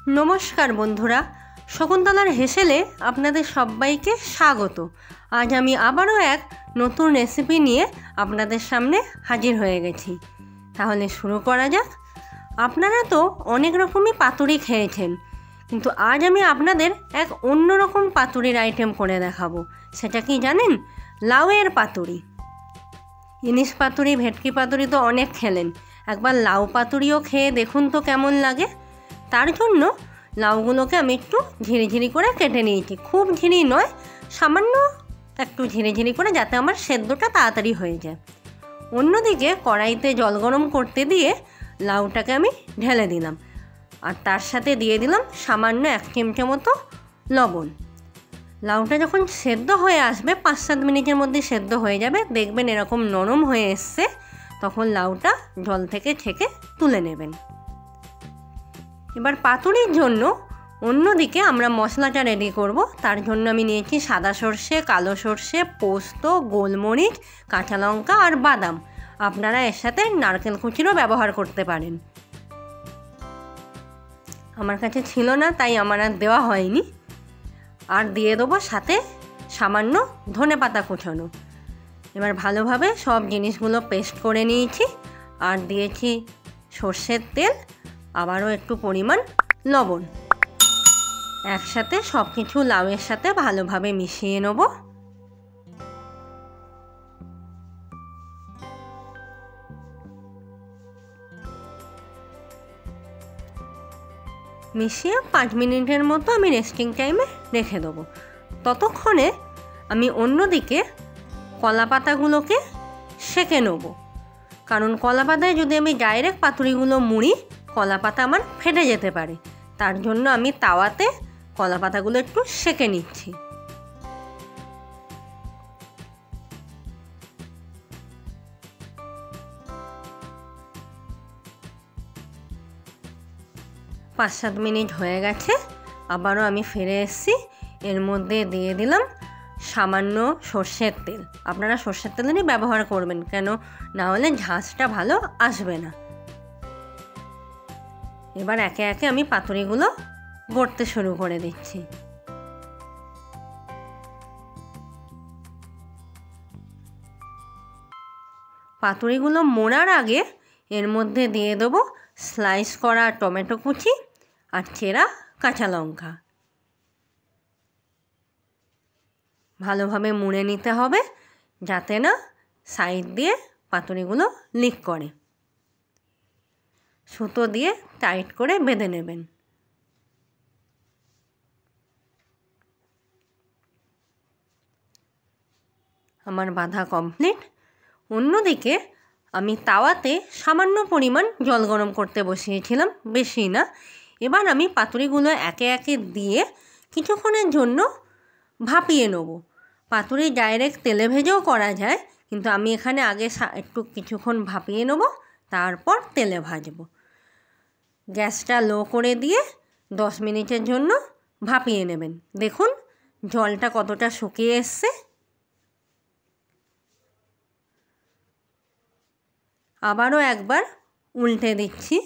নমস্কার বন্ধুরা, শকুন্তলার হেসেলে আপনাদের সবাইকে স্বাগত। আজ আমি আবারও এক নতুন রেসিপি নিয়ে আপনাদের সামনে হাজির হয়ে গেছি। তাহলে শুরু করা যাক। আপনারা তো অনেক রকমই পাতুরি খেয়েছেন, কিন্তু আজ আমি আপনাদের এক অন্যরকম পাতুরির আইটেম করে দেখাবো। সেটা কি জানেন? লাউয়ের পাতুরি। ইলিশ পাতুরি, ভেটকি পাতুরি তো অনেক খেলেন, একবার লাউ পাতুরিও খেয়ে দেখুন তো কেমন লাগে। তার জন্য লাউগুলোকে আমি একটু ঝিরিঝিরি করে কেটে নিয়েছি। খুব ঝিরি নয়, সামান্য একটু ঝিরিঝিরি করে, যাতে আমার সেদ্ধটা তাড়াতাড়ি হয়ে যায়। অন্যদিকে কড়াইতে জল গরম করতে দিয়ে লাউটাকে আমি ঢেলে দিলাম, আর তার সাথে দিয়ে দিলাম সামান্য 1 চিমটে মতো লবণ। লাউটা যখন সেদ্ধ হয়ে আসবে, 5-7 মিনিটের মধ্যে সেদ্ধ হয়ে যাবে, দেখবেন এরকম নরম হয়ে এসছে, তখন লাউটা জল থেকে ছেঁকে তুলে নেবেন। এবার পাতুরির জন্য অন্যদিকে আমরা মশলাটা রেডি করব। তার জন্য আমি নিয়েছি সাদা সর্ষে, কালো সর্ষে, পোস্ত, গোলমরিচ, কাঁচা লঙ্কা আর বাদাম। আপনারা এর সাথে নারকেল কুচিরও ব্যবহার করতে পারেন। আমার কাছে ছিল না, তাই আমার আর দেওয়া হয়নি। আর দিয়ে দেবো সাথে সামান্য ধনেপাতা কুচানো। এবার ভালোভাবে সব জিনিসগুলো পেস্ট করে নিয়েছি, আর দিয়েছি সর্ষের তেল, আবারও একটু পরিমাণ লবণ। একসাথে সব কিছু লাউয়ের সাথে ভালোভাবে মিশিয়ে নেব। মিশিয়ে 5 মিনিটের মতো আমি রেস্টিং টাইমে রেখে দেবো। ততক্ষণে আমি অন্যদিকে কলা পাতাগুলোকে সেঁকে নেব, কারণ কলা পাতায় যদি আমি ডাইরেক্ট পাতুরিগুলো মুড়ি, কলা পাতা আমার ফেটে যেতে পারে। তার জন্য আমি তাওয়াতে কলা পাতাগুলো একটু সেঁকে নিচ্ছি। পাঁচ 7 মিনিট হয়ে গেছে, আবারও আমি ফিরে এসেছি। এর মধ্যে দিয়ে দিলাম সামান্য সর্ষের তেল। আপনারা সর্ষের তেলেরই ব্যবহার করবেন, কেন না হলে ঝাঁঝটা ভালো আসবে না। এবার একে একে আমি পাতুরিগুলো গড়তে শুরু করে দিচ্ছি। পাতুরিগুলো মোড়ার আগে এর মধ্যে দিয়ে দেবো স্লাইস করা টমেটো কুচি আর চেরা কাঁচা লঙ্কা। ভালোভাবে মুড়ে নিতে হবে, যাতে না সাইড দিয়ে পাতুরিগুলো লিক করে। সুতো দিয়ে টাইট করে বেঁধে নেবেন। আমার বাঁধা কমপ্লিট। অন্যদিকে আমি তাওয়াতে সামান্য পরিমাণ জল গরম করতে বসিয়েছিলাম, বেশি না। এবার আমি পাতুরিগুলো একে একে দিয়ে কিছুক্ষণের জন্য ভাপিয়ে নেব। পাতুরি ডাইরেক্ট তেলে ভেজেও করা যায়, কিন্তু আমি এখানে আগে একটু কিছুক্ষণ ভাপিয়ে নেব, তারপর তেলে ভাজবো। গ্যাসটা লো করে দিয়ে 10 মিনিটের জন্য ভাপিয়ে নেবেন। দেখুন জলটা কতটা শুকিয়ে এসছে। আবারও একবার উল্টে দিচ্ছি।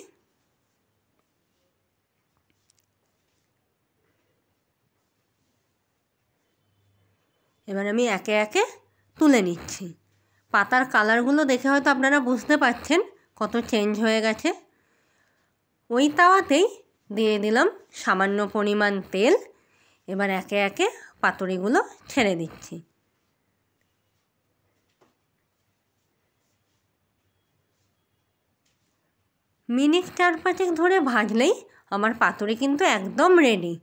এবার আমি একে একে তুলে নিচ্ছি। পাতার কালারগুলো দেখে হয়তো আপনারা বুঝতে পারছেন কত চেঞ্জ হয়ে গেছে। ওই তাওয়াতেই দিয়ে দিলাম সামান্য পরিমাণ তেল। এবার একে একে পাতুরিগুলো ছেড়ে দিচ্ছি। মিনিট 4-5 ধরে ভাজলেই আমার পাতুরি কিন্তু একদম রেডি।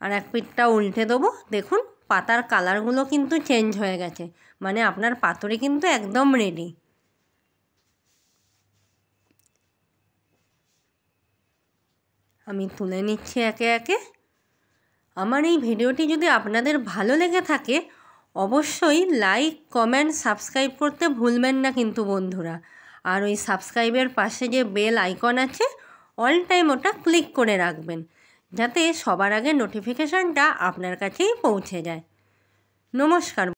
আর এক পিঠটা উল্টে দেবো। দেখুন পাতার কালারগুলো কিন্তু চেঞ্জ হয়ে গেছে, মানে আপনার পাতুরি কিন্তু একদম রেডি। আমি তুলে নিচ্ছি একে একে। আমার এই ভিডিওটি যদি আপনাদের ভালো লেগে থাকে, অবশ্যই লাইক, কমেন্ট, সাবস্ক্রাইব করতে ভুলবেন না কিন্তু বন্ধুরা। আর ওই সাবস্ক্রাইবের পাশে যে বেল আইকন আছে, অল টাইম ওটা ক্লিক করে রাখবেন, যাতে সবার আগে নোটিফিকেশানটা আপনার কাছেই পৌঁছে যায়। নমস্কার।